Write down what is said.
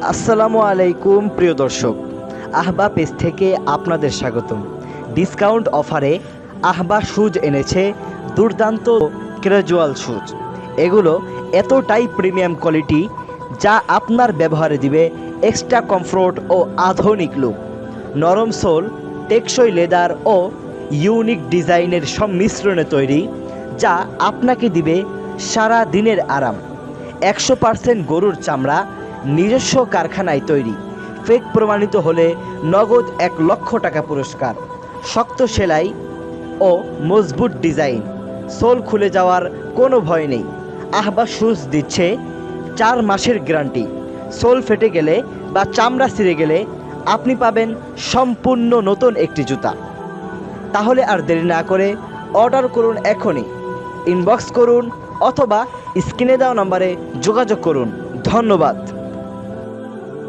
আসসালামু আলাইকুম প্রিয় দর্শক, আহবা পেজ থেকে আপনাদের স্বাগতম। ডিসকাউন্ট অফারে আহবা শুজ এনেছে দুর্দান্ত ক্যাজুয়াল শুজ। এগুলো এতটাই প্রিমিয়াম কোয়ালিটি যা আপনার ব্যবহারে দিবে এক্সট্রা কমফোর্ট ও আধুনিক লুক। নরম সোল, টেকসই লেদার ও ইউনিক ডিজাইনের সংমিশ্রণে তৈরি, যা আপনাকে দিবে সারা দিনের আরাম। 100% গরুর চামড়া, নিজস্ব কারখানায় তৈরি, ফেক প্রমাণিত হলে নগদ 1 লক্ষ টাকা পুরস্কার। শক্ত সেলাই ও মজবুত ডিজাইন, সোল খুলে যাওয়ার কোনো ভয় নেই। আহবা শুজ দিচ্ছে 4 মাসের গ্যারান্টি। সোল ফেটে গেলে বা চামড়া ছিঁড়ে গেলে আপনি পাবেন সম্পূর্ণ নতুন একটি জুতা। তাহলে আর দেরি না করে অর্ডার করুন এখনই। ইনবক্স করুন অথবা স্ক্রিনে দেওয়া নম্বরে যোগাযোগ করুন। ধন্যবাদ।